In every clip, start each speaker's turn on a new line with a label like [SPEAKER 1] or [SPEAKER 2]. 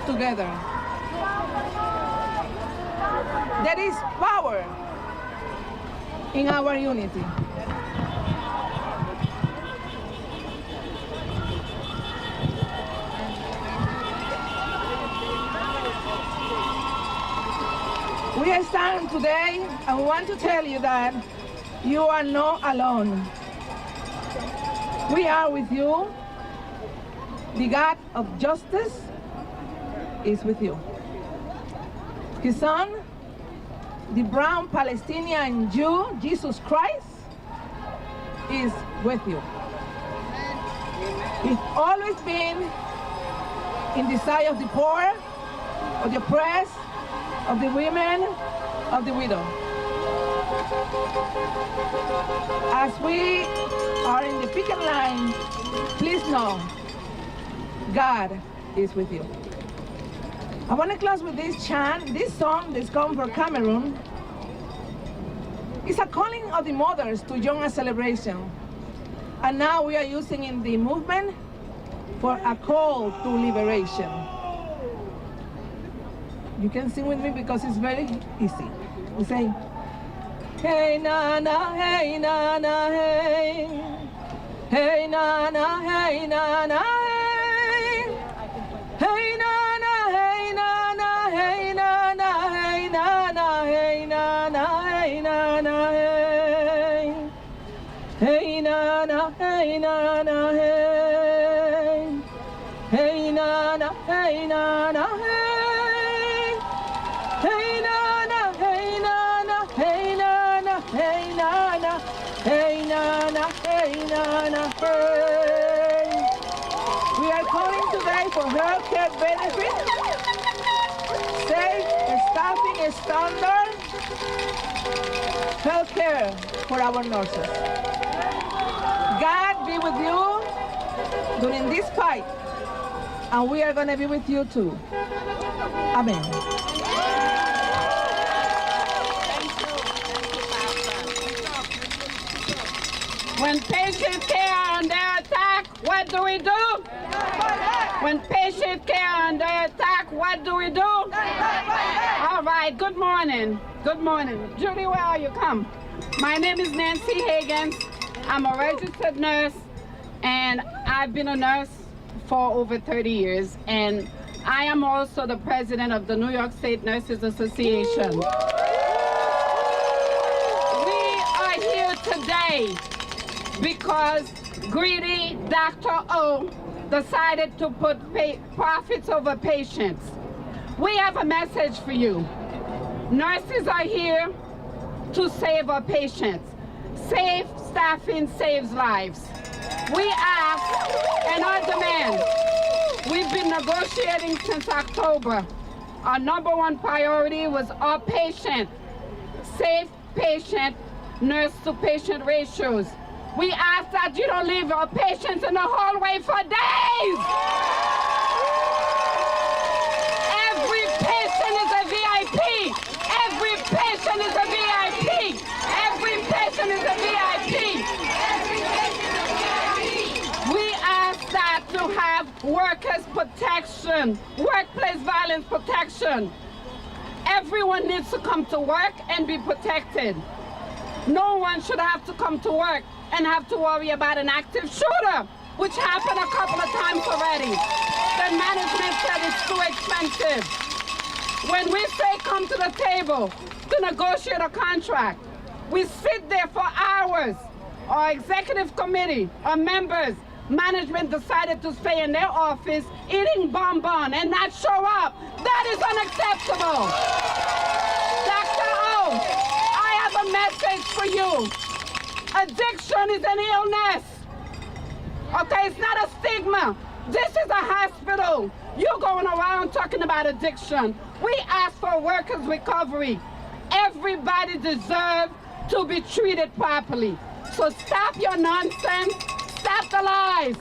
[SPEAKER 1] together. There is power in our unity. We are standing today and we want to tell you that you are not alone. We are with you. The God of justice is with you. His son, the brown Palestinian Jew, Jesus Christ, is with you. He's always been in the side of the poor, of the oppressed, of the women, of the widow. As we are in the picket line, please know, God is with you. I want to close with this chant. This song that's come from Cameroon. It's a calling of the mothers to join a celebration. And now we are using in the movement for a call to liberation. You can sing with me because it's very easy. We say, hey na na, hey na na, hey. Hey na na, hey na na, hey. Hey na na, hey na na, hey na na, hey na na, hey na na, hey na na, hey. Hey na na, hey na na, hey. Hey na na, hey na na, hey. Hey na na, hey na na, hey na na, hey na na, hey na na, hey na na, hey. We are calling today for healthcare benefits, safe staffing standard, healthcare for our nurses. God be with you during this fight, and we are going to be with you too. Amen.
[SPEAKER 2] When patient care are under attack, what do we do? When patient care are under attack, what do we do? All right, good morning. Good morning. Judy, where are you? Come. My name is Nancy Higgins. I'm a registered nurse, and I've been a nurse for over 30 years, and I am also the president of the New York State Nurses Association. We are here today because greedy Dr. O decided to put profits over patients. We have a message for you. Nurses are here to save our patients. Safe staffing saves lives. We ask and our demand. We've been negotiating since October. Our #1 priority was our patient, safe patient, nurse-to-patient ratios. We ask that you don't leave our patients in the hallway for days. Every patient is a VIP. Every patient is a VIP. Every patient is a VIP. We ask that to have workers' protection, workplace violence protection. Everyone needs to come to work and be protected. No one should have to come to work and have to worry about an active shooter, which happened a couple of times already. The management said it's too expensive. When we say come to the table to negotiate a contract, we sit there for hours. Our executive committee, our members, management decided to stay in their office eating bonbon and not show up. That is unacceptable. Dr. O, I have a message for you. Addiction is an illness. Okay, it's not a stigma. This is a hospital. You're going around talking about addiction. We ask for workers' recovery. Everybody deserves to be treated properly. So stop your nonsense. Stop the lies.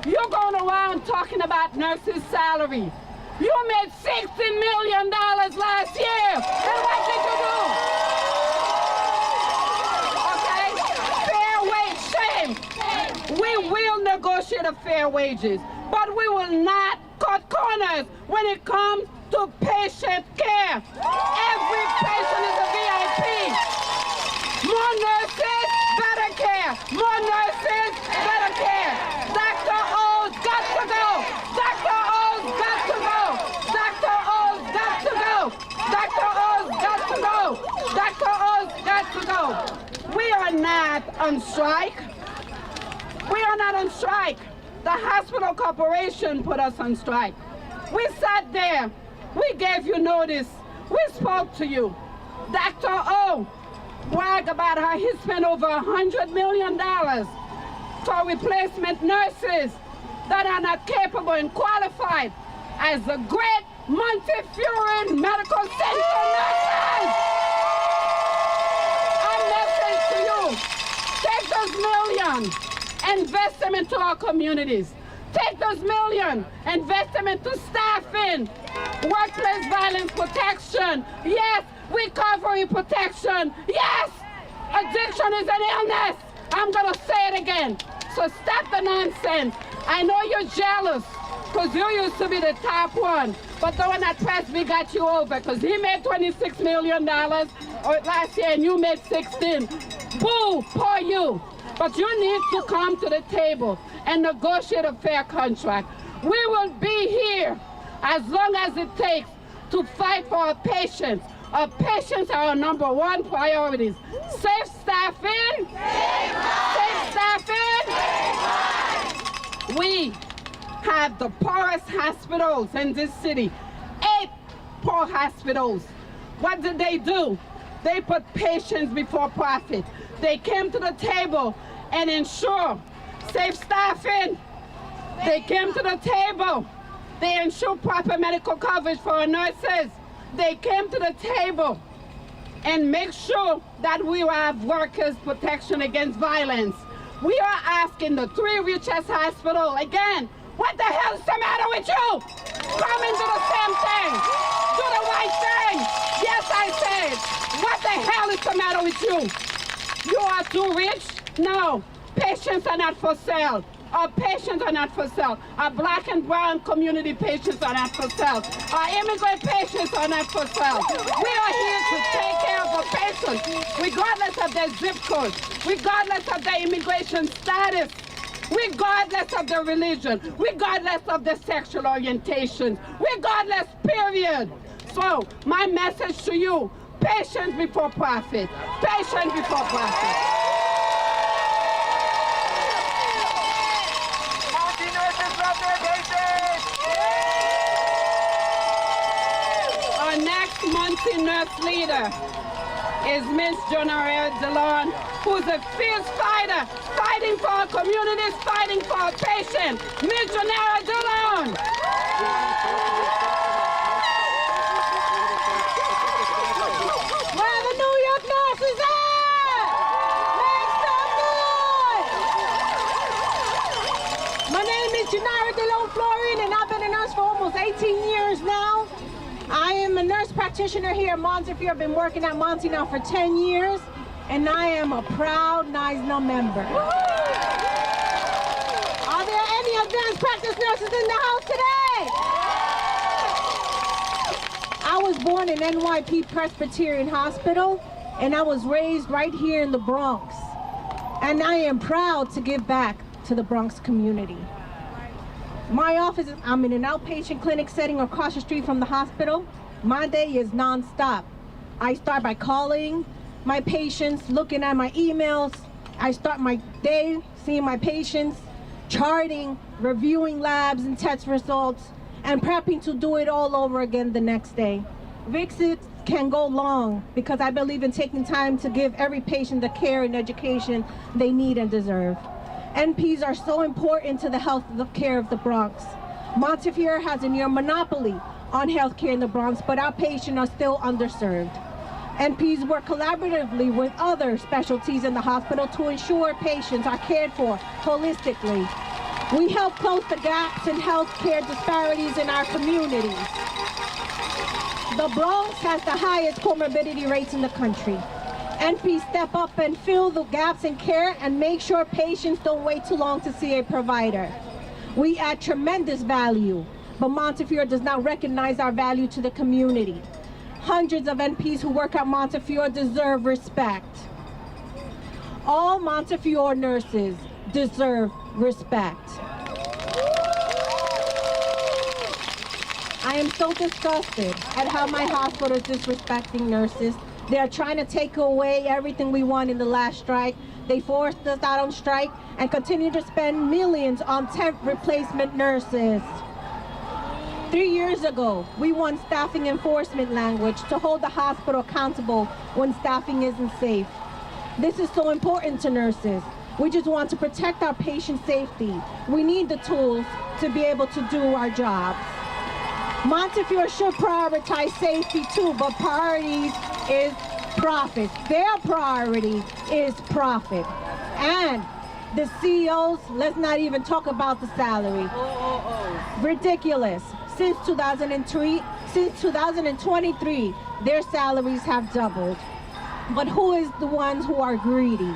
[SPEAKER 2] You're going around talking about nurses' salary. You made $60 million last year. And what did you do? Okay? Fair wage, shame. We will negotiate a fair wages, but we will not cut corners when it comes to patient care. Every patient is a VIP. More nurses, better care. More nurses, better care. Dr. O's got to go. Dr. O's got to go. Dr. O's got to go. Dr. O's got to go. Dr. O's got to go. We are not on strike. We are not on strike. The hospital corporation put us on strike. We sat there. We gave you notice. We spoke to you. Dr. O bragged about how he spent over $100 million for replacement nurses that are not capable and qualified as the great Montefiore Medical Center nurses. Our message to you, take those millions, invest them into our communities. Take those millions, invest them into staffing, workplace violence protection, yes, recovery protection, yes, addiction is an illness. I'm gonna say it again. So stop the nonsense. I know you're jealous because you used to be the top one, but the one at Presby got you over because he made $26 million last year and you made 16. Boo, poor you. But you need to come to the table and negotiate a fair contract. We will be here as long as it takes to fight for our patients. Our patients are our number one priorities. Safe staffing. Safe staffing. We have the poorest hospitals in this city. 8 poor hospitals. What did they do? They put patients before profit. They came to the table and ensure safe staffing. They came to the table. They ensure proper medical coverage for our nurses. They came to the table and make sure that we have workers' protection against violence. We are asking the 3 richest hospitals, again, what the hell is the matter with you? Come and do the same thing. Do the right thing. Yes, I said, what the hell is the matter with you? You are too rich? No, patients are not for sale. Our patients are not for sale. Our black and brown community patients are not for sale. Our immigrant patients are not for sale. We are here to take care of our patients, regardless of their zip code, regardless of their immigration status, regardless of their religion, regardless of their sexual orientation, regardless, period. So, my message to you, patients before profit. Patients before profit. Our next Monty nurse leader is Miss Jonara DeLon, who's a fierce fighter, fighting for our communities, fighting for our patients. Miss Jonara DeLon.
[SPEAKER 3] Where the New York nurses at? Make some noise! My name is Jonara DeLon Florine, and I've been a nurse for almost 18 years now. I am a nurse practitioner here at Montefiore. I've been working at Monty now for 10 years, and I am a proud NYC member. Are there any advanced practice nurses in the house today? I was born in NYC Presbyterian Hospital, and I was raised right here in the Bronx. And I am proud to give back to the Bronx community. My office, I'm in an outpatient clinic setting across the street from the hospital. My day is non-stop. I start by calling my patients, looking at my emails. I start my day seeing my patients, charting, reviewing labs and test results, and prepping to do it all over again the next day. Visits can go long because I believe in taking time to give every patient the care and education they need and deserve. NPs are so important to the health care of the Bronx. Montefiore has a near monopoly on health care in the Bronx, but our patients are still underserved. NPs work collaboratively with other specialties in the hospital to ensure patients are cared for holistically. We help close the gaps in health care disparities in our communities. The Bronx has the highest comorbidity rates in the country. NPs step up and fill the gaps in care and make sure patients don't wait too long to see a provider. We add tremendous value but Montefiore does not recognize our value to the community. Hundreds of NPs who work at Montefiore deserve respect. All Montefiore nurses deserve respect. I am so disgusted at how my hospital is disrespecting nurses. They are trying to take away everything we won in the last strike. They forced us out on strike and continue to spend millions on temp replacement nurses. 3 years ago, we won staffing enforcement language to hold the hospital accountable when staffing isn't safe. This is so important to nurses. We just want to protect our patient safety. We need the tools to be able to do our jobs. Montefiore should prioritize safety too, but priorities is profit. Their priority is profit. And the CEOs, let's not even talk about the salary. Ridiculous. Since 2023, their salaries have doubled. But who is the ones who are greedy?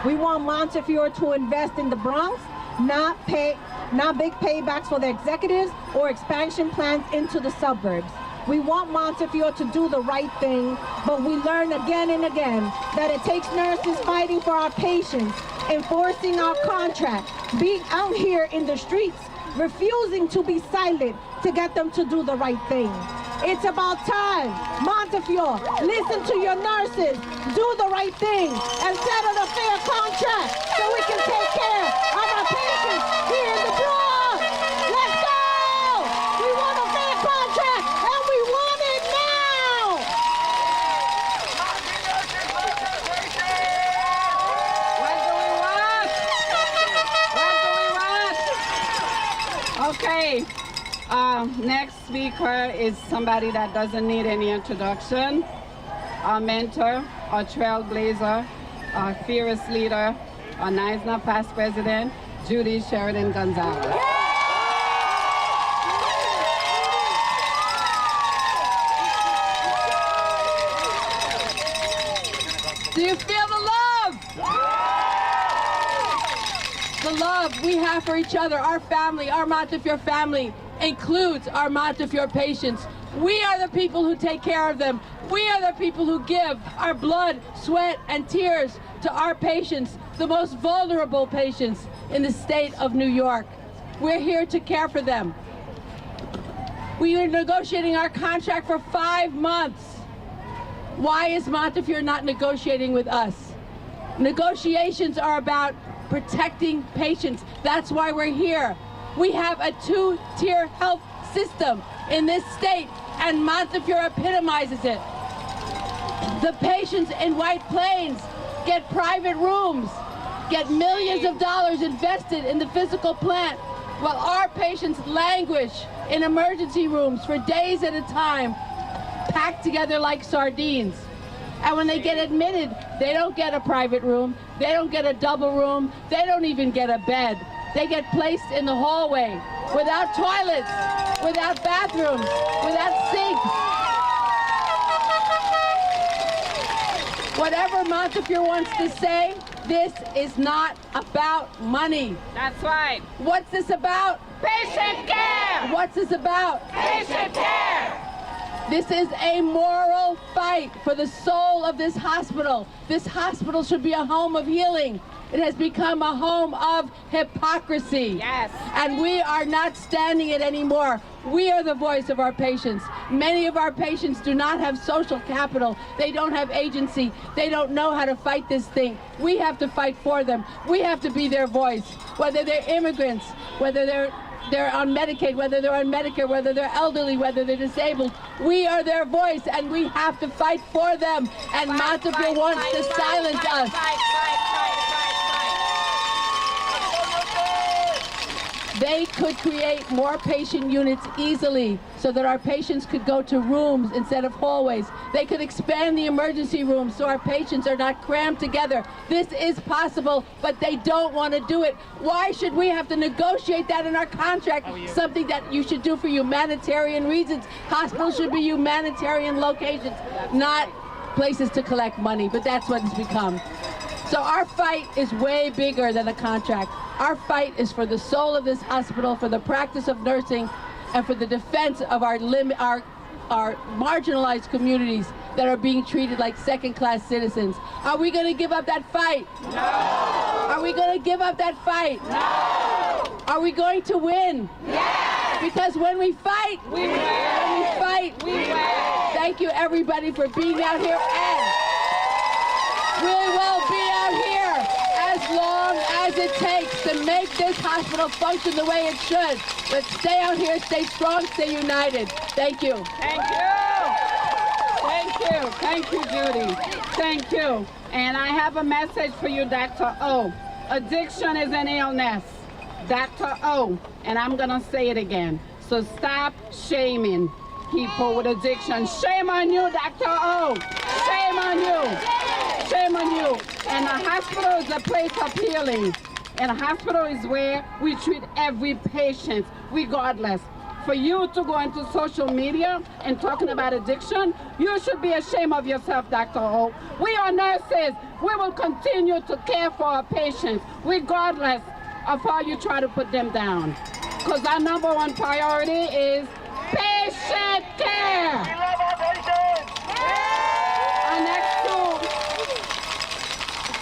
[SPEAKER 3] We want Montefiore to invest in the Bronx, not big paybacks for the executives or expansion plans into the suburbs. We want Montefiore to do the right thing, but we learn again and again that it takes nurses fighting for our patients, enforcing our contract, being out here in the streets, refusing to be silent to get them to do the right thing. It's about time. Montefiore, listen to your nurses, do the right thing, and settle a fair contract so we can take care of our patients here in the Bronx. Let's go! We want a fair contract, and we want it now!
[SPEAKER 2] What do we want? What do we want? Okay. Next speaker is somebody that doesn't need any introduction. Our mentor, our trailblazer, our fearless leader, our NYC past president, Judy Sheridan Gonzalez.
[SPEAKER 1] Do you feel the love? The love we have for each other, our family, our Montefiore family, includes our Montefiore patients. We are the people who take care of them. We are the people who give our blood, sweat, and tears to our patients, the most vulnerable patients in the state of New York. We're here to care for them. We are negotiating our contract for 5 months. Why is Montefiore not negotiating with us? Negotiations are about protecting patients. That's why we're here. We have a 2-tier health system in this state, and Montefiore epitomizes it. The patients in White Plains get private rooms, get millions of dollars invested in the physical plant, while our patients languish in emergency rooms for days at a time, packed together like sardines. And when they get admitted, they don't get a private room, they don't get a double room, they don't even get a bed. They get placed in the hallway without toilets, without bathrooms, without sinks. Whatever Montefiore wants to say, this is not about money.
[SPEAKER 2] That's right.
[SPEAKER 1] What's this about?
[SPEAKER 2] Patient care!
[SPEAKER 1] What's this about?
[SPEAKER 2] Patient care!
[SPEAKER 1] This is a moral fight for the soul of this hospital. This hospital should be a home of healing. It has become a home of hypocrisy.
[SPEAKER 2] Yes.
[SPEAKER 1] And we are not standing it anymore. We are the voice of our patients. Many of our patients do not have social capital. They don't have agency. They don't know how to fight this thing. We have to fight for them. We have to be their voice. Whether they're immigrants, whether they're on Medicaid, whether they're on Medicare, whether they're elderly, whether they're disabled. We are their voice, and we have to fight for them. And Montefiore wants to silence us. They could create more patient units easily so that our patients could go to rooms instead of hallways. They could expand the emergency rooms so our patients are not crammed together. This is possible, but they don't want to do it. Why should we have to negotiate that in our contract? Something that you should do for humanitarian reasons. Hospitals should be humanitarian locations, not places to collect money, but that's what it's become.
[SPEAKER 4] So our fight is way bigger than a contract. Our fight is for the soul of this hospital, for the practice of nursing, and for the defense of our marginalized communities that are being treated like second-class citizens. Are we going to give up that fight? No! Are we going to give up that fight? No! Are we going to win? Yes! Because when we fight, we win! When we fight, we win! Thank you, everybody, for being out here, and we will be out here as long as it takes to make this hospital function the way it should. Let's stay out here, stay strong, stay united. Thank you.
[SPEAKER 2] Thank you. Thank you. Thank you, Judy. Thank you. And I have a message for you, Dr. O. Addiction is an illness. Dr. O. And I'm going to say it again. So stop shaming people with addiction. Shame on you, Dr. O. Shame on you. Shame on you. And a hospital is a place of healing. And a hospital is where we treat every patient, regardless. For you to go into social media and talking about addiction, you should be ashamed of yourself, Dr. O. We are nurses. We will continue to care for our patients, regardless of how you try to put them down. Because our #1 priority is patient care. We love our patients. Our next two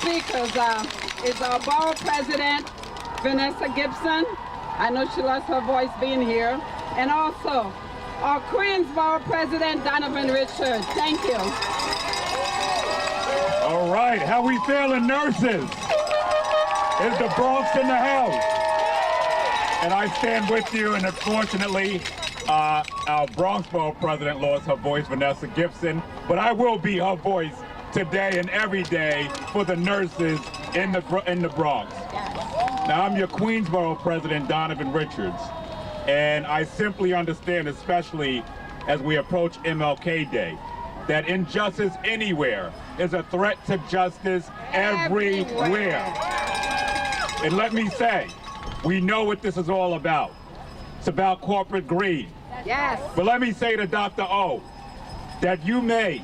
[SPEAKER 2] speakers is our borough president, Vanessa Gibson. I know she lost her voice being here. And also, our Queensboro president, Donovan Richards. Thank you.
[SPEAKER 5] All right, how we feeling, nurses? Is the Bronx in the house? And I stand with you, and unfortunately, our Bronxboro president lost her voice, Vanessa Gibson, but I will be her voice today and every day for the nurses in the Bronx. Now, I'm your Queensboro president, Donovan Richards, and I simply understand, especially as we approach MLK Day, that injustice anywhere is a threat to justice everywhere. And let me say, we know what this is all about. It's about corporate greed.
[SPEAKER 2] Yes.
[SPEAKER 5] But let me say to Dr. O, that you may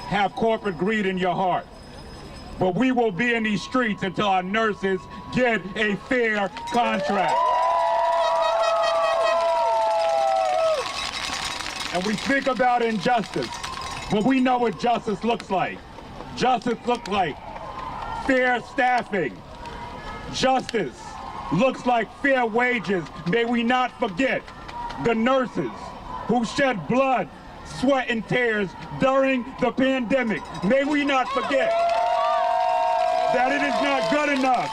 [SPEAKER 5] have corporate greed in your heart, but we will be in these streets until our nurses get a fair contract. And we think about injustice, but we know what justice looks like. Justice looks like fair staffing. Justice looks like fair wages. May we not forget the nurses who shed blood, sweat, and tears during the pandemic. May we not forget that it is not good enough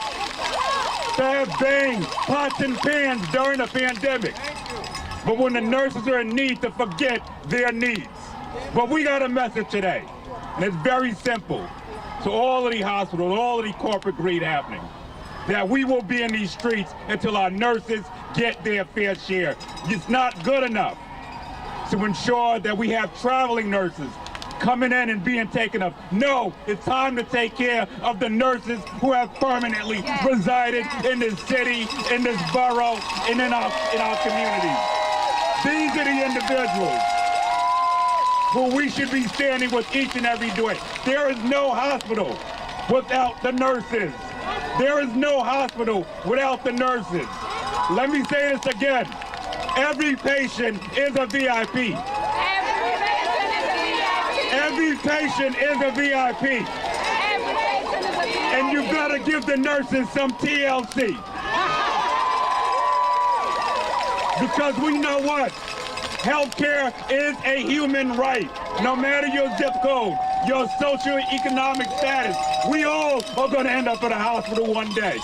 [SPEAKER 5] to have banged pots and pans during the pandemic, but when the nurses are in need, to forget their needs. But we got a message today, and it's very simple to all of the hospitals, all of the corporate greed happening, that we will be in these streets until our nurses get their fair share. It's not good enough to ensure that we have traveling nurses coming in and being taken up. No, it's time to take care of the nurses who have permanently resided in this city, in this borough, and in our communities. These are the individuals who we should be standing with each and every day. There is no hospital without the nurses. There is no hospital without the nurses. Let me say this again. Every patient is a VIP. Every patient is a VIP. And you gotta give the nurses some TLC. Because we know what? Healthcare is a human right. No matter your zip code, your socioeconomic status, we all are gonna end up in a hospital one day.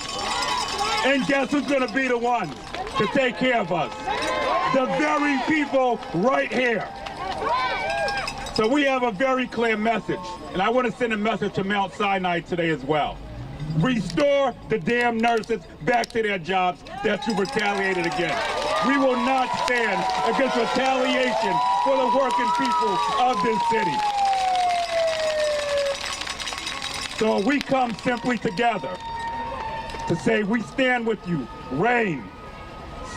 [SPEAKER 5] And guess who's gonna be the ones to take care of us? The very people right here. So we have a very clear message, and I want to send a message to Mount Sinai today as well. Restore the damn nurses back to their jobs that you retaliated against. We will not stand against retaliation for the working people of this city. So we come simply together to say we stand with you. Rain,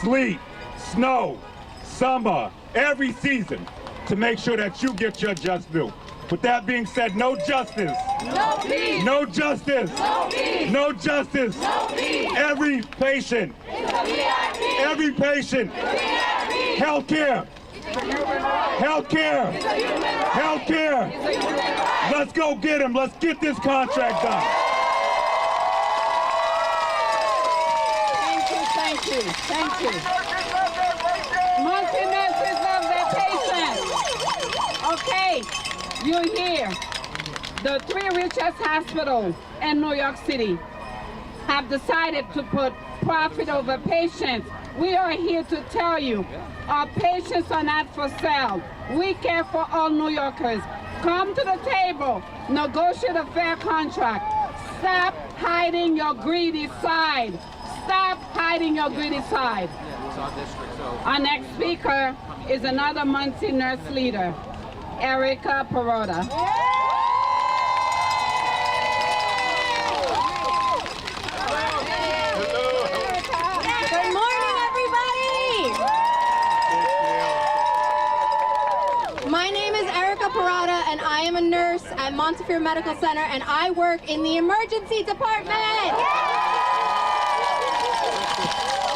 [SPEAKER 5] sleet, snow, summer, every season, to make sure that you get your just due. With that being said, no justice
[SPEAKER 2] No peace.
[SPEAKER 5] No justice.
[SPEAKER 2] No peace.
[SPEAKER 5] No justice.
[SPEAKER 2] No peace.
[SPEAKER 5] Every patient. Every patient. Healthcare. Healthcare. Healthcare. Let's go get him. Let's get this contract done.
[SPEAKER 2] Thank you. Thank you. Monty nurses love their patients. Okay, you hear. The 3 richest hospitals in New York City have decided to put profit over patients. We are here to tell you, our patients are not for sale. We care for all New Yorkers. Come to the table, negotiate a fair contract. Stop hiding your greedy side. Stop hiding your greedy side. Our next speaker is another Muncie nurse leader, Erica Perrotta.
[SPEAKER 6] Good morning, everybody. My name is Erica Perrotta, and I am a nurse at Montefiore Medical Center, and I work in the emergency department.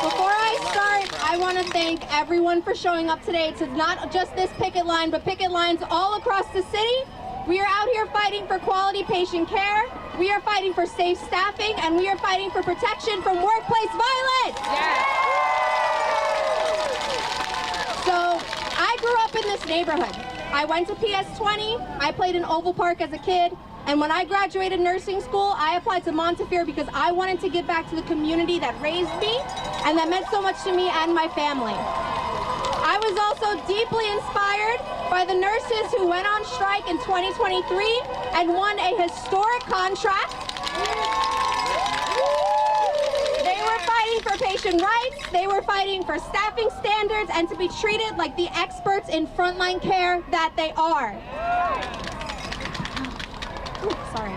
[SPEAKER 6] Before I start, I want to thank everyone for showing up today to not just this picket line, but picket lines all across the city. We are out here fighting for quality patient care, we are fighting for safe staffing, and we are fighting for protection from workplace violence. So, I grew up in this neighborhood. I went to PS20, I played in Oval Park as a kid, and when I graduated nursing school, I applied to Montefiore because I wanted to give back to the community that raised me and that meant so much to me and my family. I was also deeply inspired by the nurses who went on strike in 2023 and won a historic contract. They were fighting for patient rights, they were fighting for staffing standards, and to be treated like the experts in frontline care that they are. Sorry.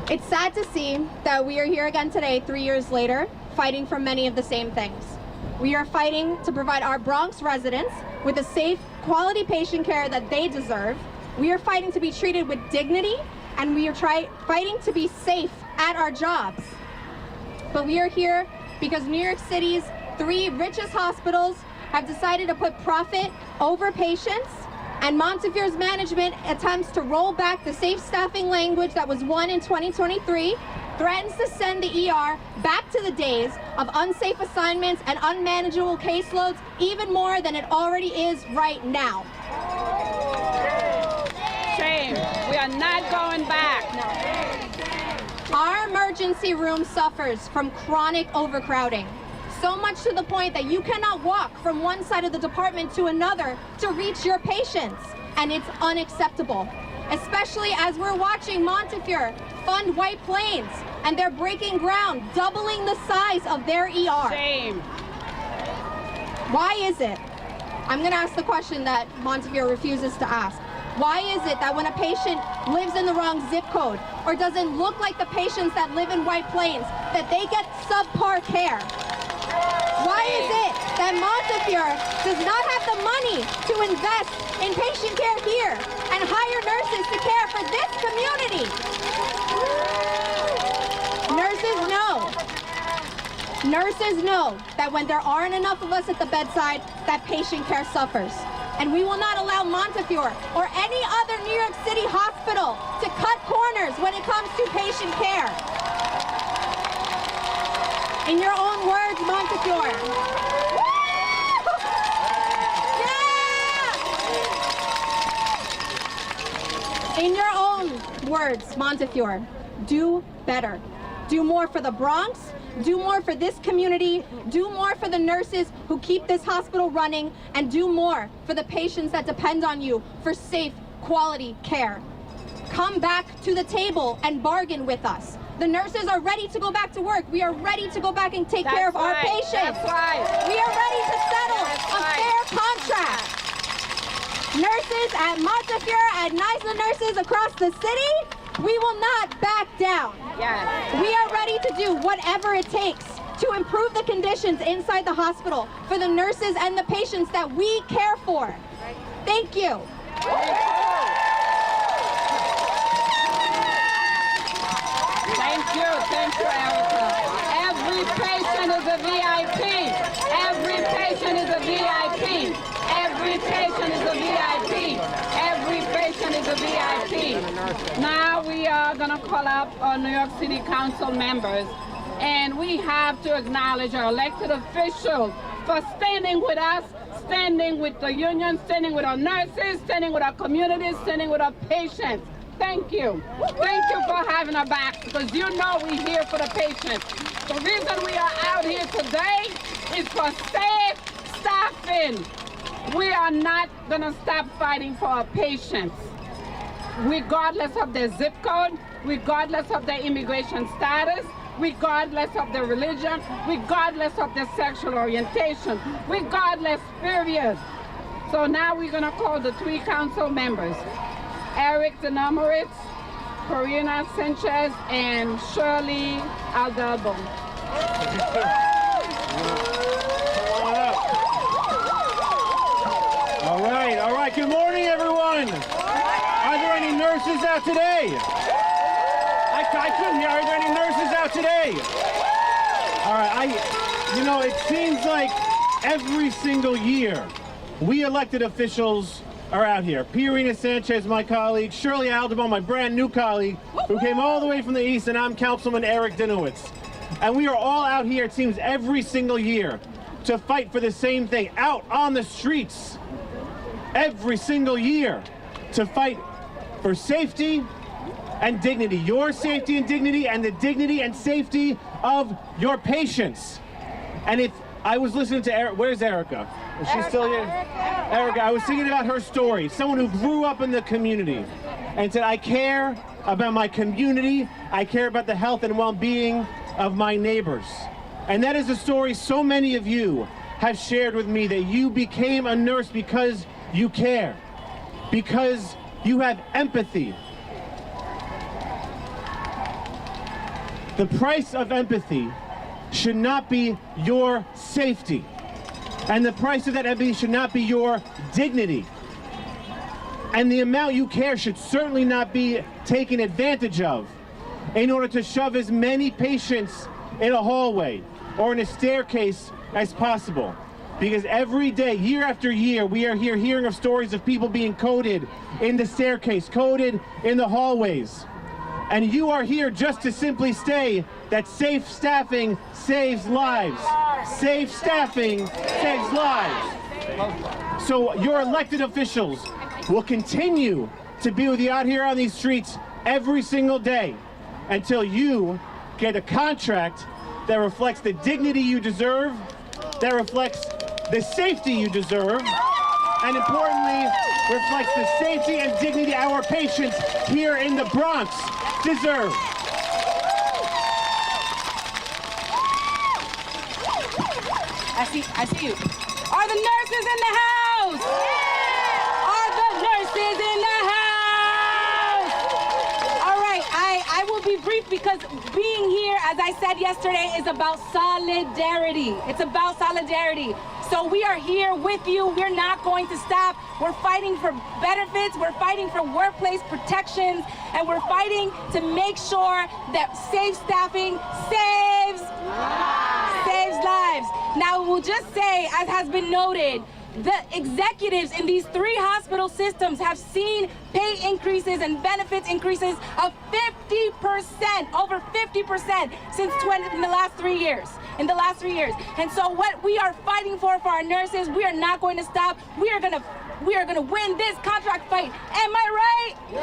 [SPEAKER 6] It's sad to see that we are here again today, 3 years later, fighting for many of the same things. We are fighting to provide our Bronx residents with a safe, quality patient care that they deserve. We are fighting to be treated with dignity, and we are fighting to be safe at our jobs. But we are here because New York City's 3 richest hospitals have decided to put profit over patients, and Montefiore's management attempts to roll back the safe staffing language that was won in 2023, threatens to send the ER back to the days of unsafe assignments and unmanageable caseloads, even more than it already is right now.
[SPEAKER 2] Shame. We are not going back.
[SPEAKER 6] Our emergency room suffers from chronic overcrowding. So much to the point that you cannot walk from one side of the department to another to reach your patients, and it's unacceptable. Especially as we're watching Montefiore fund White Plains, and they're breaking ground, doubling the size of their ER.
[SPEAKER 2] Shame.
[SPEAKER 6] Why is it? I'm gonna ask the question that Montefiore refuses to ask. Why is it that when a patient lives in the wrong zip code or doesn't look like the patients that live in White Plains, that they get subpar care? Why is it that Montefiore does not have the money to invest in patient care here and hire nurses to care for this community? Nurses know that when there aren't enough of us at the bedside, that patient care suffers. And we will not allow Montefiore or any other New York City hospital to cut corners when it comes to patient care. In your own words, Montefiore. Yeah! In your own words, Montefiore, do better. Do more for the Bronx, do more for this community, do more for the nurses who keep this hospital running, and do more for the patients that depend on you for safe, quality care. Come back to the table and bargain with us. The nurses are ready to go back to work. We are ready to go back and take care of our patients.
[SPEAKER 2] That's right.
[SPEAKER 6] We are ready to settle a fair contract. Nurses at Montefiore, at NYC nurses across the city, we will not back down.
[SPEAKER 2] Yes.
[SPEAKER 6] We are ready to do whatever it takes to improve the conditions inside the hospital for the nurses and the patients that we care for. Thank you.
[SPEAKER 2] Thank you, Erica. Every patient is a VIP. Every patient is a VIP. Every patient is a VIP. Every patient is a VIP. Now we are going to call up our New York City Council members, and we have to acknowledge our elected officials for standing with us, standing with the union, standing with our nurses, standing with our communities, standing with our patients. Thank you. Thank you for having our back, because you know we're here for the patients. The reason we are out here today is for safe staffing. We are not gonna stop fighting for our patients, regardless of their zip code, regardless of their immigration status, regardless of their religion, regardless of their sexual orientation, regardless, period. So now we're gonna call the 3 council members, Eric Denamoritz, Corina Sanchez, and Shirley Aldalbo.
[SPEAKER 7] All right, good morning, everyone. Are there any nurses out today? I couldn't hear. Are there any nurses out today? All right, you know, it seems like every single year, we elected officials are out here. Corina Sanchez, my colleague, Shirley Aldalbo, my brand new colleague, who came all the way from the East, and I'm Councilman Eric Denamoritz. And we are all out here, it seems, every single year to fight for the same thing, out on the streets, every single year, to fight for safety and dignity, your safety and dignity, and the dignity and safety of your patients. And if I was listening to Erica, where's Erica? Is she still here? Erica, I was thinking about her story, someone who grew up in the community and said, I care about my community, I care about the health and well-being of my neighbors. And that is a story so many of you have shared with me, that you became a nurse because you care, because you have empathy. The price of empathy should not be your safety. And the price of that empathy should not be your dignity. And the amount you care should certainly not be taken advantage of in order to shove as many patients in a hallway or in a staircase as possible. Because every day, year after year, we are here hearing of stories of people being coded in the staircase, coded in the hallways. And you are here just to simply say that safe staffing saves lives. Safe staffing saves lives. So your elected officials will continue to be with you out here on these streets every single day until you get a contract that reflects the dignity you deserve, that reflects the safety you deserve, and importantly, reflects the safety and dignity our patients here in the Bronx deserve.
[SPEAKER 4] I see you. Are the nurses in the house? Are the nurses in the house? All right, I will be brief, because being here, as I said yesterday, is about solidarity. It's about solidarity. So we are here with you. We're not going to stop. We're fighting for benefits. We're fighting for workplace protections. And we're fighting to make sure that safe staffing saves lives. Now, we'll just say, as has been noted, the executives in these 3 hospital systems have seen pay increases and benefits increases of 50%, over 50% in the last 3 years. And so what we are fighting for our nurses, we are not going to stop. We are gonna win this contract fight. Am I right? Yeah!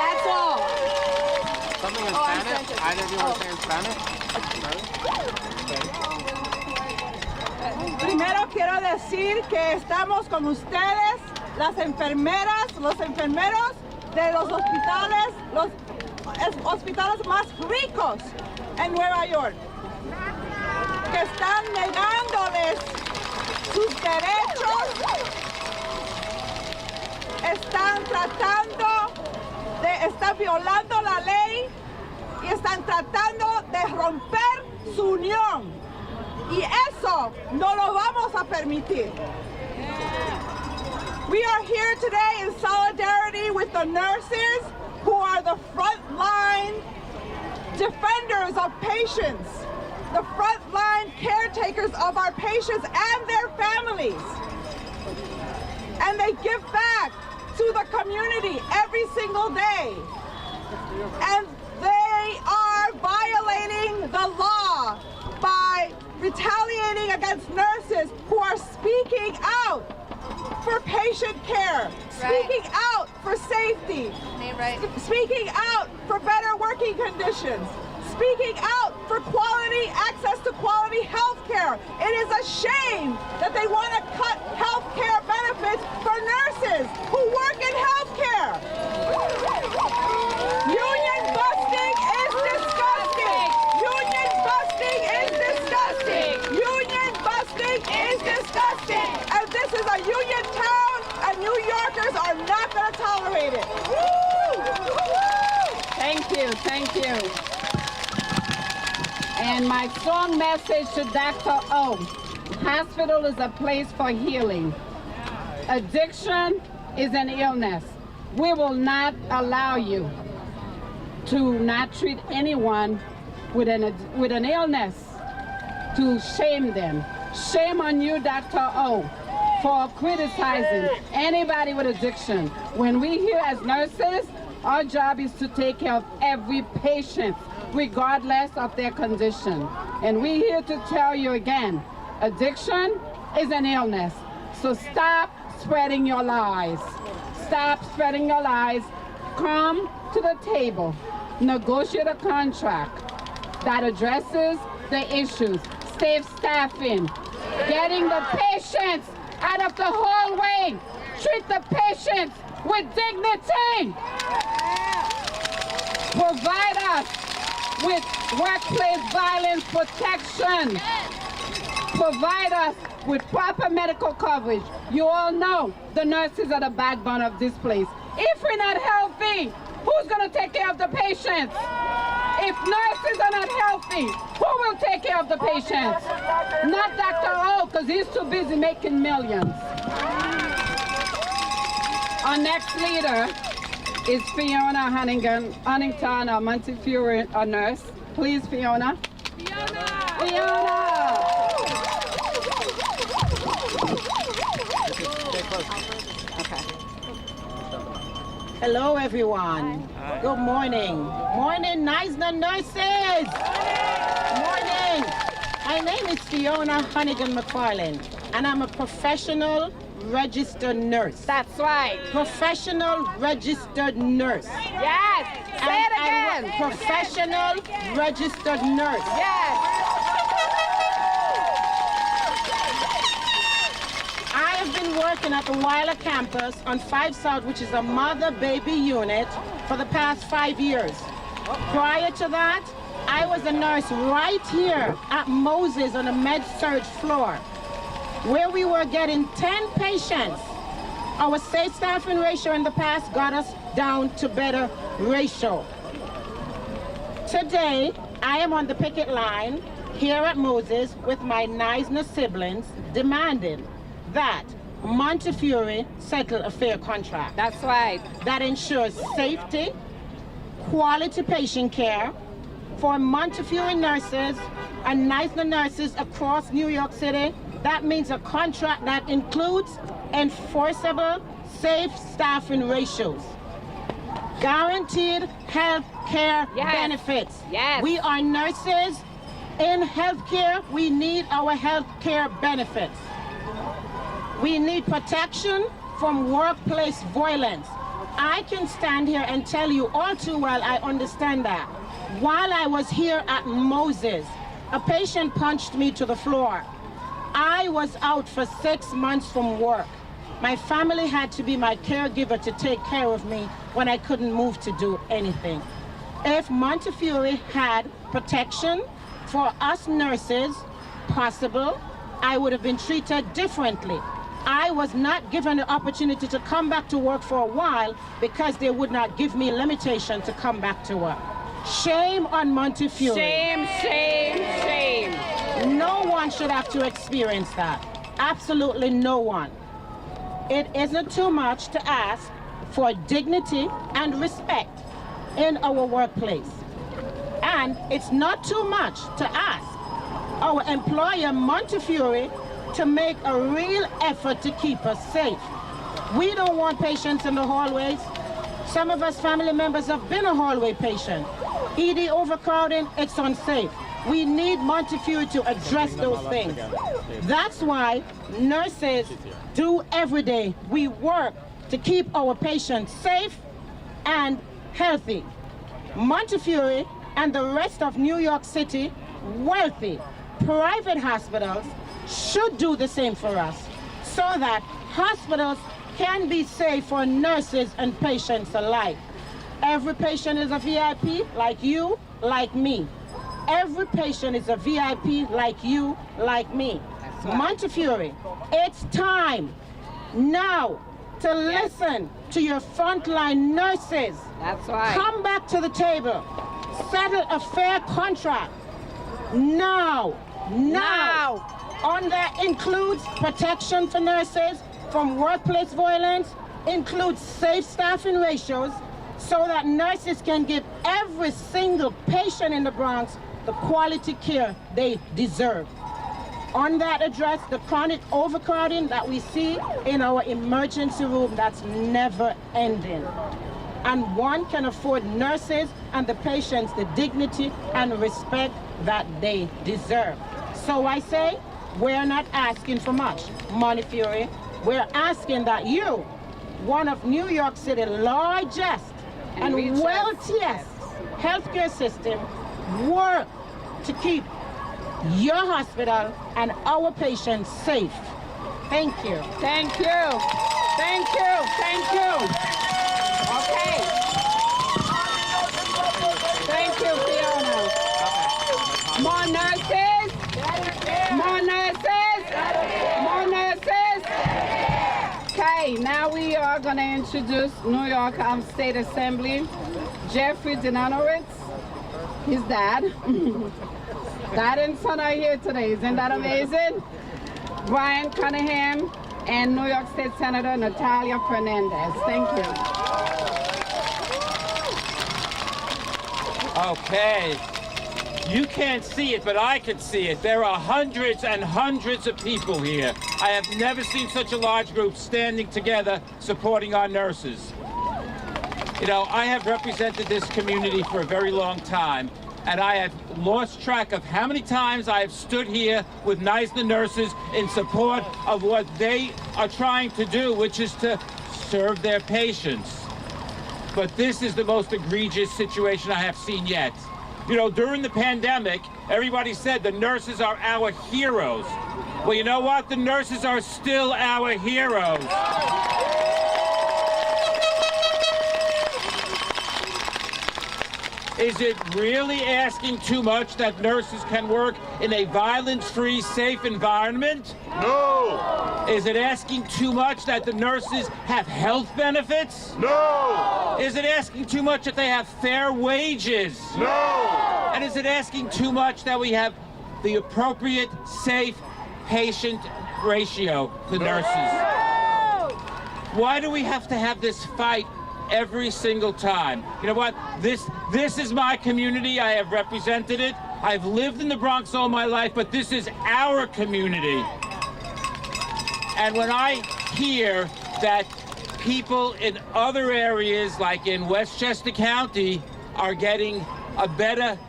[SPEAKER 4] That's all.
[SPEAKER 8] Something in Spanish? Either of you want to say in Spanish?
[SPEAKER 1] Primero quiero decir que estamos con ustedes, las enfermeras, los enfermeros de los hospitales más ricos en Nueva York, que están negándoles sus derechos, están violando la ley y están tratando de romper su unión. Y eso no lo vamos a permitir. We are here today in solidarity with the nurses who are the front line
[SPEAKER 9] defenders of patients, the frontline caretakers of our patients and their families. And they give back to the community every single day. And they are violating the law by retaliating against nurses who are speaking out for patient care, speaking out for safety, speaking out for better working conditions, speaking out for quality access to quality health care. It is a shame that they want to cut health care benefits for nurses who work in health care. Union busting is disgusting. Union busting is disgusting. Union busting is disgusting. And this is a union town, and New Yorkers are not going to tolerate it.
[SPEAKER 2] Thank you, thank you. And my strong message to Dr. O, hospital is a place for healing. Addiction is an illness. We will not allow you to not treat anyone with an illness, to shame them. Shame on you, Dr. O, for criticizing anybody with addiction. When we here as nurses, our job is to take care of every patient, regardless of their condition. And we're here to tell you again, addiction is an illness. So stop spreading your lies. Stop spreading your lies. Come to the table. Negotiate a contract that addresses the issues. Safe staffing. Getting the patients out of the hallway. Treat the patients with dignity. Provide us with workplace violence protection. Provide us with proper medical coverage. You all know the nurses are the backbone of this place. If we're not healthy, who's going to take care of the patients? If nurses are not healthy, who will take care of the patients? Not Dr. O, because he's too busy making millions. Our next leader is Fiona Huntington, a Montefiore nurse. Please, Fiona. Fiona!
[SPEAKER 10] Hello, everyone. Good morning. Morning, Neisner nurses. Morning. My name is Fiona Huntington McFarland, and I'm a professional registered nurse.
[SPEAKER 2] That's right.
[SPEAKER 10] Professional registered nurse.
[SPEAKER 2] Yes. Say it again.
[SPEAKER 10] Professional registered nurse.
[SPEAKER 2] Yes.
[SPEAKER 10] I have been working at the Weiler campus on 5 South, which is a mother-baby unit, for the past 5 years. Prior to that, I was a nurse right here at Moses on the med-surg floor, where we were getting 10 patients. Our safe staffing ratio in the past got us down to better ratio. Today, I am on the picket line here at Moses with my Neisner siblings demanding that Montefiore settle a fair contract.
[SPEAKER 2] That's right.
[SPEAKER 10] That ensures safety, quality patient care for Montefiore nurses and Neisner nurses across New York City. That means a contract that includes enforceable, safe staffing ratios, guaranteed health care benefits.
[SPEAKER 2] Yes.
[SPEAKER 10] We are nurses in healthcare. We need our health care benefits. We need protection from workplace violence. I can stand here and tell you all too well, I understand that. While I was here at Moses, a patient punched me to the floor. I was out for 6 months from work. My family had to be my caregiver to take care of me when I couldn't move to do anything. If Montefiore had protection for us nurses possible, I would have been treated differently. I was not given the opportunity to come back to work for a while because they would not give me limitation to come back to work. Shame on Montefiore.
[SPEAKER 2] Shame, shame, shame.
[SPEAKER 10] No one should have to experience that. Absolutely no one. It isn't too much to ask for dignity and respect in our workplace. And And it's not too much to ask our employer, Montefiore, to make a real effort to keep us safe. We don't want patients in the hallways. Some of us family members have been a hallway patient. ED overcrowding, it's unsafe. We need Montefiore to address those things. That's why nurses do every day. We work to keep our patients safe and healthy. Montefiore and the rest of New York City, wealthy private hospitals should do the same for us so that hospitals can be safe for nurses and patients alike. Every patient is a VIP, like you, like me. Every patient is a VIP, like you, like me. Right. Montefiore, it's time now to listen to your frontline nurses.
[SPEAKER 2] That's right.
[SPEAKER 10] Come back to the table. Settle a fair contract. Now. On that includes protection for nurses from workplace violence, includes safe staffing ratios, so that nurses can give every single patient in the Bronx the quality care they deserve. On that address, the chronic overcrowding that we see in our emergency room, that's never ending. And one can afford nurses and the patients the dignity and respect that they deserve. So I say, we're not asking for much, Montefiore. We're asking that you, one of New York City's largest and wealthiest healthcare system, work to keep your hospital and our patients safe. Thank you.
[SPEAKER 2] Thank you. Thank you. Thank you. Okay. Thank you, Fiona. More nurses. More nurses. More nurses. Okay, now we are going to introduce New York State Assembly, Jeffrey Dinanowitz, his dad. Dad and son are here today. Isn't that amazing? Brian Cunningham and New York State Senator Natalia Fernandez. Thank you.
[SPEAKER 11] Okay. You can't see it, but I can see it. There are hundreds and hundreds of people here. I have never seen such a large group standing together supporting our nurses. You know, I have represented this community for a very long time, and I have lost track of how many times I have stood here with Neisner nurses in support of what they are trying to do, which is to serve their patients. But this is the most egregious situation I have seen yet. You know, during the pandemic, everybody said the nurses are our heroes. Well, you know what? The nurses are still our heroes. Is it really asking too much that nurses can work in a violence-free, safe environment?
[SPEAKER 12] No!
[SPEAKER 11] Is it asking too much that the nurses have health benefits?
[SPEAKER 12] No!
[SPEAKER 11] Is it asking too much that they have fair wages?
[SPEAKER 12] No!
[SPEAKER 11] And is it asking too much that we have the appropriate, safe patient ratio for nurses?
[SPEAKER 12] No!
[SPEAKER 11] Why do we have to have this fight every single time? You know what? This is my community. I have represented it. I've lived in the Bronx all my life, but this is our community. And when I hear that people in other areas, like in Westchester County, are getting a better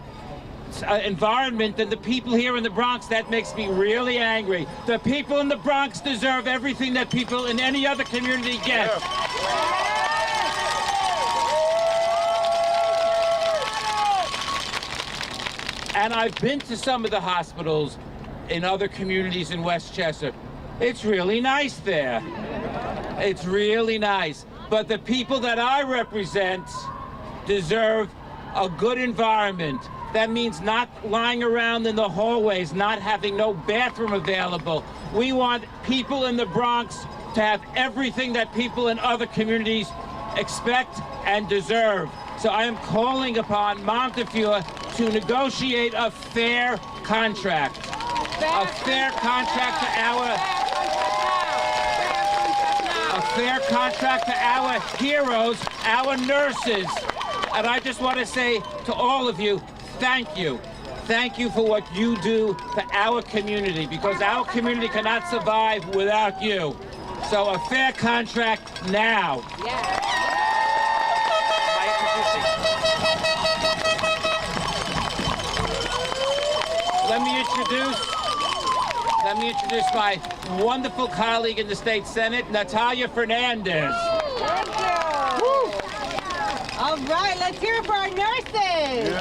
[SPEAKER 11] environment than the people here in the Bronx, that makes me really angry. The people in the Bronx deserve everything that people in any other community get. Yeah. And I've been to some of the hospitals in other communities in Westchester. It's really nice there. It's really nice. But the people that I represent deserve a good environment. That means not lying around in the hallways, not having no bathroom available. We want people in the Bronx to have everything that people in other communities expect and deserve. So I am calling upon Montefiore to negotiate a fair contract. A fair contract to our heroes, our nurses. And I just want to say to all of you, thank you. Thank you for what you do for our community, because our community cannot survive without you. So a fair contract now. Let me introduce my wonderful colleague in the state Senate, Natalia Fernandez.
[SPEAKER 3] All right, let's hear it for our nurses.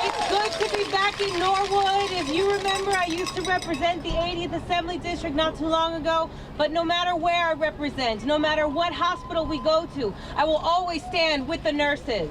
[SPEAKER 3] It's good to be back in Norwood. If you remember, I used to represent the 80th Assembly District not too long ago, but no matter where I represent, no matter what hospital we go to, I will always stand with the nurses.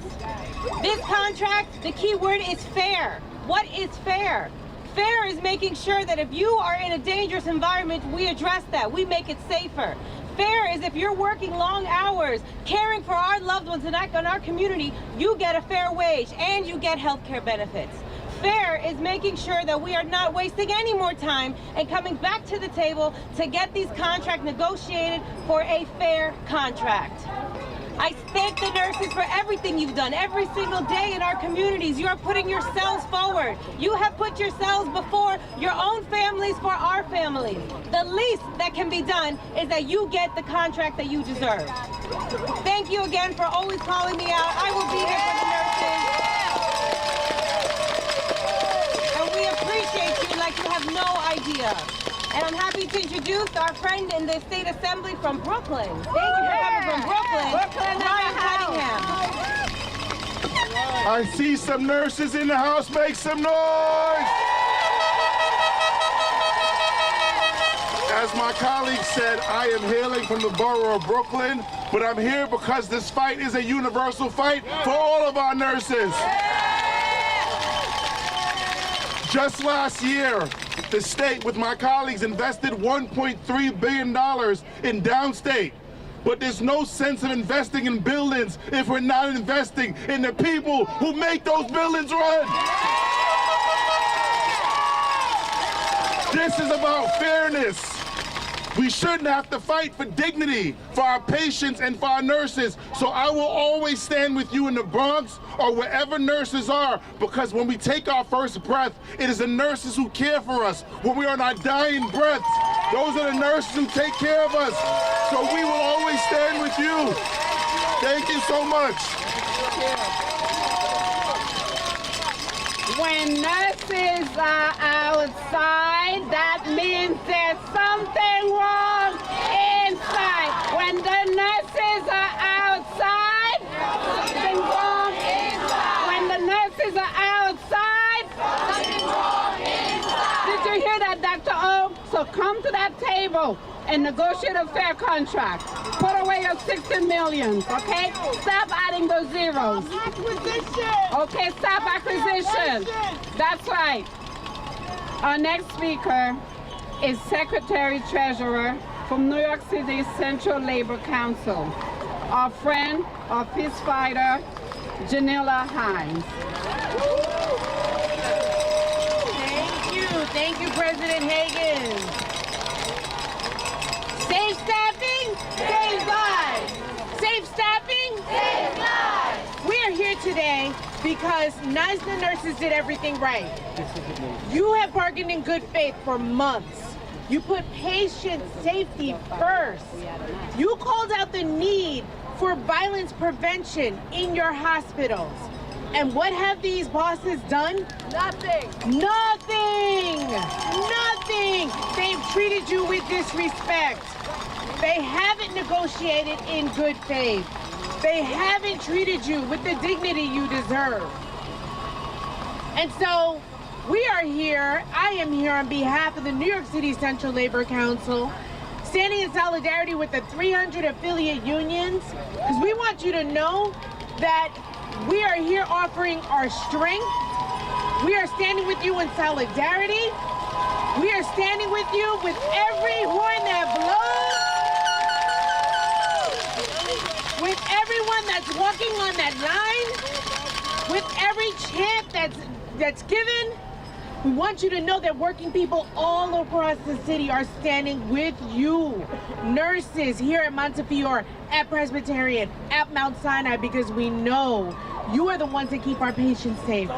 [SPEAKER 3] This contract, the key word is fair. What is fair? Fair is making sure that if you are in a dangerous environment, we address that. We make it safer. Fair is if you're working long hours, caring for our loved ones in our community, you get a fair wage and you get health care benefits. Fair is making sure that we are not wasting any more time and coming back to the table to get these contracts negotiated for a fair contract. I thank the nurses for everything you've done every single day in our communities. You are putting yourselves forward. You have put yourselves before your own families for our families. The least that can be done is that you get the contract that you deserve. Thank you again for always calling me out. I will be here for the nurses. And we appreciate you like you have no idea. And I'm happy to introduce our friend in the State Assembly from Brooklyn. Thank you for coming from Brooklyn, Ryan Cunningham.
[SPEAKER 13] I see some nurses in the house. Make some noise! As my colleague said, I am hailing from the borough of Brooklyn, but I'm here because this fight is a universal fight for all of our nurses. Just last year, the state, with my colleagues, invested $1.3 billion in downstate. But there's no sense of investing in buildings if we're not investing in the people who make those buildings run. This is about fairness. We shouldn't have to fight for dignity for our patients and for our nurses. So I will always stand with you in the Bronx or wherever nurses are, because when we take our first breath, it is the nurses who care for us. When we are on our dying breaths, those are the nurses who take care of us. So we will always stand with you. Thank you so much.
[SPEAKER 2] When nurses are outside, that means there's something wrong inside. When the nurses are outside, something wrong inside. When the nurses are outside, something wrong inside. Did you hear that, Dr. O? So come to that table and negotiate a fair contract. Put away your 60 million, okay? Stop adding those zeros.
[SPEAKER 10] Acquisition!
[SPEAKER 2] Okay, stop acquisition. That's right. Our next speaker is Secretary Treasurer from New York City Central Labor Council, our friend, our peace fighter, Janilla Hines.
[SPEAKER 3] Thank you, President Hagan. Safe staffing, saves lives. Safe staffing, saves lives. We are here today because NYC nurses did everything right. You have bargained in good faith for months. You put patient safety first. You called out the need for violence prevention in your hospitals. And what have these bosses done? Nothing. Nothing. Nothing. They've treated you with disrespect. They haven't negotiated in good faith. They haven't treated you with the dignity you deserve. And so we are here, I am here on behalf of the New York City Central Labor Council, standing in solidarity with the 300 affiliate unions, because we want you to know that we are here offering our strength. We are standing with you in solidarity. We are standing with you with every horn that blows, with everyone that's walking on that line, with every chant that's given. We want you to know that working people all across the city are standing with you. Nurses here at Montefiore, at Presbyterian, at Mount Sinai, because we know
[SPEAKER 14] You are the ones that keep our patients safe.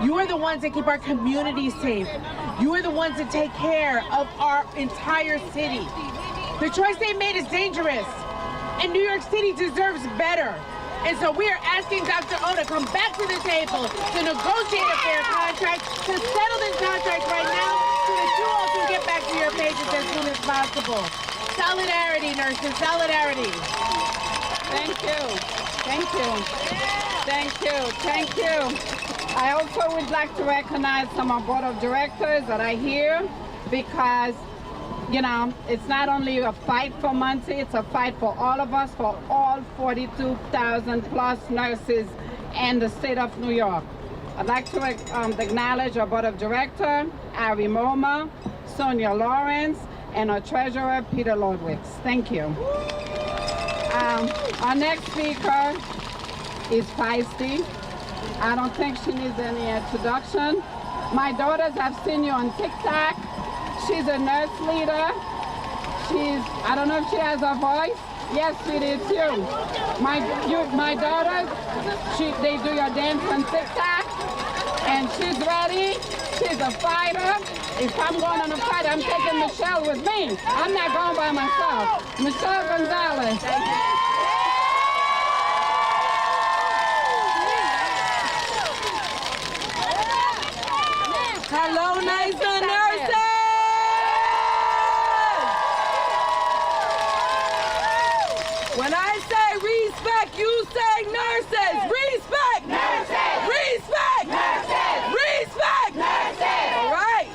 [SPEAKER 14] You are the ones that keep our communities safe. You are the ones that take care of our entire city. The choice they made is dangerous, and New York City deserves better. And so we are asking Dr. O to come back to the table to negotiate a fair contract, to settle this contract right now so that you all can get back to your patients as soon as possible. Solidarity, nurses, solidarity.
[SPEAKER 2] Thank you. Thank you. Thank you. Thank you. I also would like to recognize some of board of directors that are here because, you know, it's not only a fight for Monty, it's a fight for all of us, for all 42,000 plus nurses in the state of New York. I'd like to acknowledge our board of director, Ari Moma, Sonia Lawrence, and our treasurer, Peter Lodwicks. Thank you. Our next speaker is feisty. I don't think she needs any introduction. My daughters have seen you on TikTok. She's a nurse leader. I don't know if she has a voice. Yes, sweetie, it's you. My daughters, they do your dance on TikTok, and she's ready. She's a fighter. If I'm going on a fight, I'm taking Michelle with me. I'm not going by myself. Michelle Gonzalez.
[SPEAKER 1] Hello, nice nurses! When I say respect, you say nurses! Respect! Nurses! Respect! Nurses! Respect! Nurses! All right.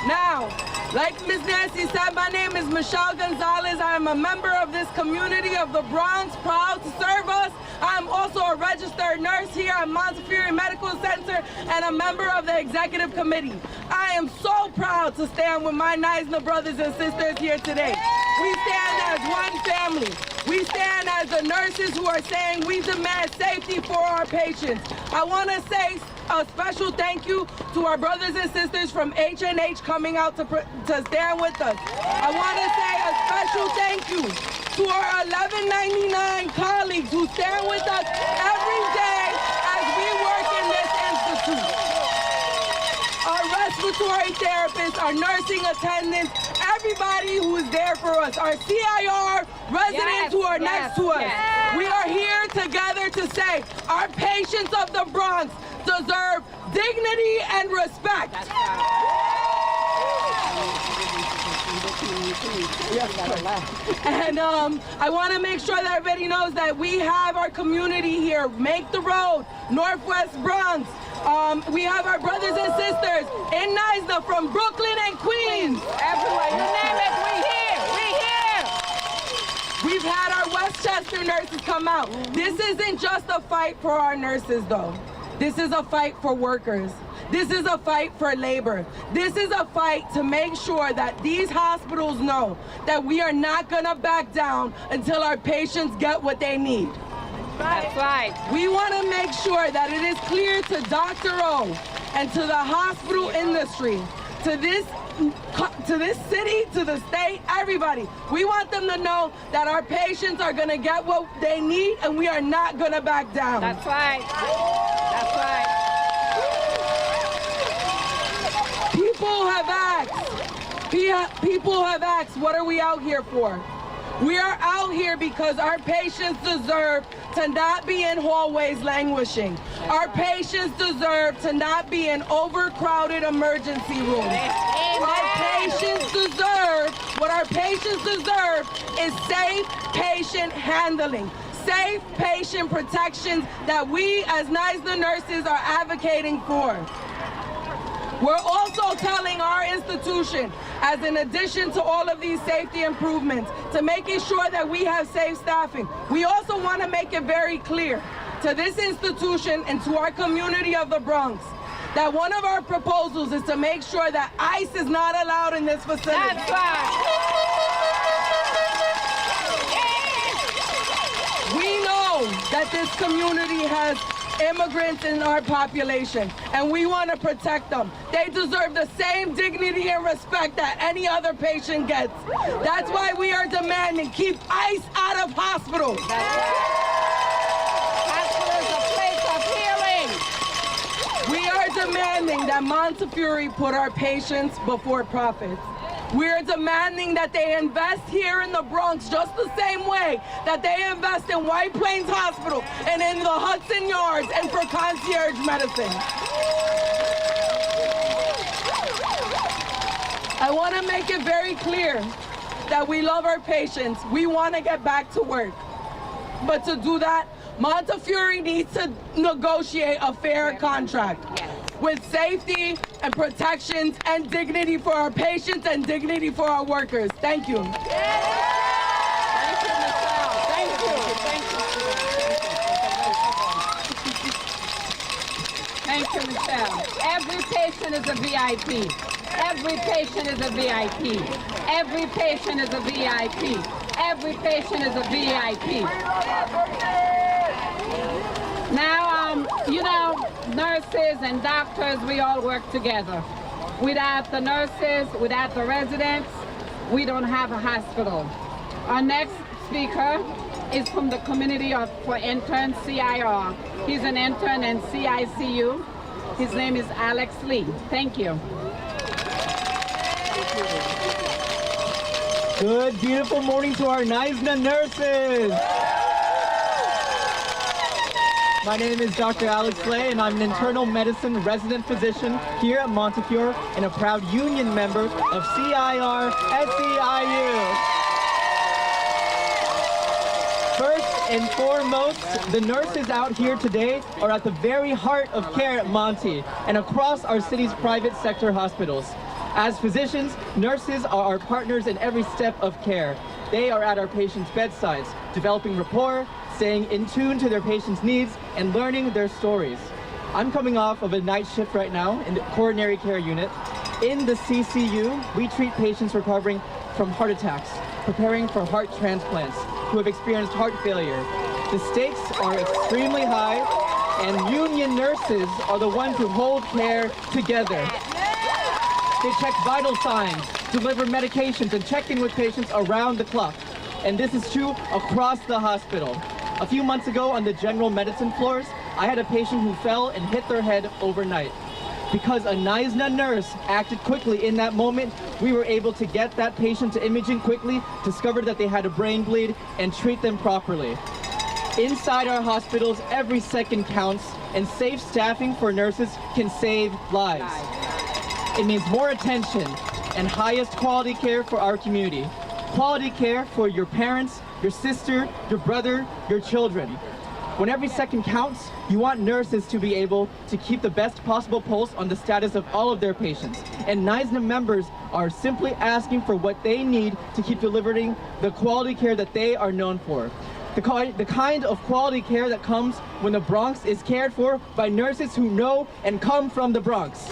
[SPEAKER 1] Now, like Ms. Nancy said, my name is Michelle Gonzalez. I am a member of this community of the Bronx, proud to serve us. I'm also a registered nurse here at Montefiore Medical Center and a member of the executive committee. I am so proud to stand with my Neisner brothers and sisters here today. We stand as one family. We stand as the nurses who are saying we demand safety for our patients. I want to say a special thank you to our brothers and sisters from H&H coming out to stand with us. I want to say a special thank you to our 1199 colleagues who stand with us every day as we work in this institute. Our respiratory therapists, our nursing attendants, everybody who is there for us, our CIR residents who are next to us. We are here together to say our patients of the Bronx deserve dignity and respect. And I want to make sure that everybody knows that we have our community here. Make the road, Northwest Bronx. We have our brothers and sisters in Neisner from Brooklyn and Queens. Everywhere, you name it, we here, we here. We've had our Westchester nurses come out. This isn't just a fight for our nurses though. This is a fight for workers. This is a fight for labor. This is a fight to make sure that these hospitals know that we are not gonna back down until our patients get what they need.
[SPEAKER 2] That's right.
[SPEAKER 1] We want to make sure that it is clear to Dr. O and to the hospital industry, to this city, to the state, everybody. We want them to know that our patients are going to get what they need and we are not going to back down.
[SPEAKER 2] That's right. That's right.
[SPEAKER 1] People have asked, what are we out here for? We are out here because our patients deserve to not be in hallways languishing. Our patients deserve to not be in overcrowded emergency rooms. What our patients deserve is safe patient handling, safe patient protections that we as Neisner nurses are advocating for. We're also telling our institution, as in addition to all of these safety improvements, to making sure that we have safe staffing, we also want to make it very clear to this institution and to our community of the Bronx that one of our proposals is to make sure that ICE is not allowed in this facility.
[SPEAKER 2] That's right.
[SPEAKER 1] We know that this community has immigrants in our population, and we want to protect them. They deserve the same dignity and respect that any other patient gets. That's why we are demanding keep ICE out of hospitals.
[SPEAKER 2] Hospital is a place of
[SPEAKER 1] demanding that Montefiore put our patients before profits. We're demanding that they invest here in the Bronx just the same way that they invest in White Plains Hospital and in the Hudson Yards and for concierge medicine. I want to make it very clear that we love our patients. We want to get back to work. But to do that, Montefiore needs to negotiate a fair contract with safety and protections and dignity for our patients and dignity for our workers. Thank you.
[SPEAKER 2] Thank you, Michelle. Thank you. Thank you, Michelle. Every patient is a VIP. Every patient is a VIP. Every patient is a VIP. Every patient is a VIP. Now, you know, nurses and doctors, we all work together. Without the nurses, without the residents, we don't have a hospital. Our next speaker is from the community for interns, CIR. He's an intern in CICU. His name is Alex Lee. Thank you.
[SPEAKER 15] Good, beautiful morning to our NYC nurses. My name is Dr. Alex Slay, and I'm an internal medicine resident physician here at Montefiore and a proud union member of CIR SEIU. First and foremost, the nurses out here today are at the very heart of care at Monty and across our city's private sector hospitals. As physicians, nurses are our partners in every step of care. They are at our patients' bedsides, developing rapport, staying in tune to their patients' needs, and learning their stories. I'm coming off of a night shift right now in the coronary care unit. In the CCU, we treat patients recovering from heart attacks, preparing for heart transplants, who have experienced heart failure. The stakes are extremely high, and union nurses are the ones who hold care together. They check vital signs, deliver medications, and check in with patients around the clock. And this is true across the hospital. A few months ago on the general medicine floors, I had a patient who fell and hit their head overnight. Because a NYSNA nurse acted quickly in that moment, we were able to get that patient to imaging quickly, discovered that they had a brain bleed, and treat them properly. Inside our hospitals, every second counts, and safe staffing for nurses can save lives. It means more attention and highest quality care for our community. Quality care for your parents, your sister, your brother, your children. When every second counts, you want nurses to be able to keep the best possible pulse on the status of all of their patients. And NYSNA members are simply asking for what they need to keep delivering the quality care that they are known for. The kind of quality care that comes when the Bronx is cared for by nurses who know and come from the Bronx.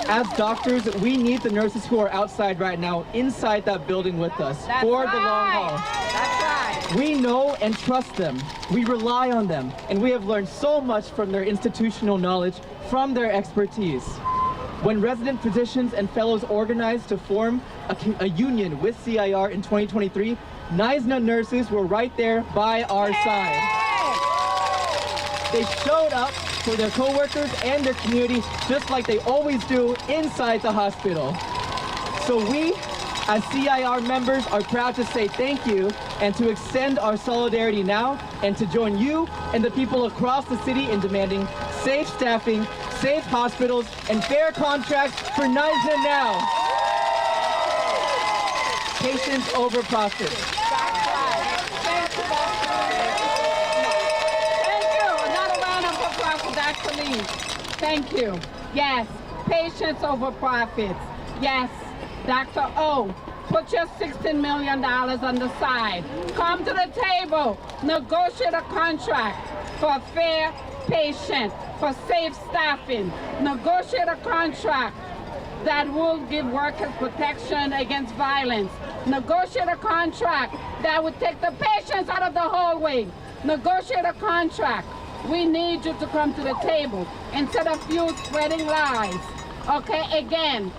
[SPEAKER 15] As doctors, we need the nurses who are outside right now, inside that building with us, for the long haul.
[SPEAKER 2] That's right.
[SPEAKER 15] We know and trust them. We rely on them, and we have learned so much from their institutional knowledge, from their expertise. When resident physicians and fellows organized to form a union with CIR in 2023, NYSNA nurses were right there by our side. They showed up for their coworkers and their community just like they always do inside the hospital. So we, as CIR members, are proud to say thank you and to extend our solidarity now and to join you and the people across the city in demanding safe staffing, safe hospitals, and fair contracts for NYSNA now. Patients over profits.
[SPEAKER 2] Thank you. Yes, patients over profits. Yes, Dr. O, put your $16 million on the side. Come to the table, negotiate a contract for a fair patient, for safe staffing. Negotiate a contract that will give workers protection against violence. Negotiate a contract that would take the patients out of the hallway. Negotiate a contract. We need you to come to the table instead of you spreading lies. Okay, again,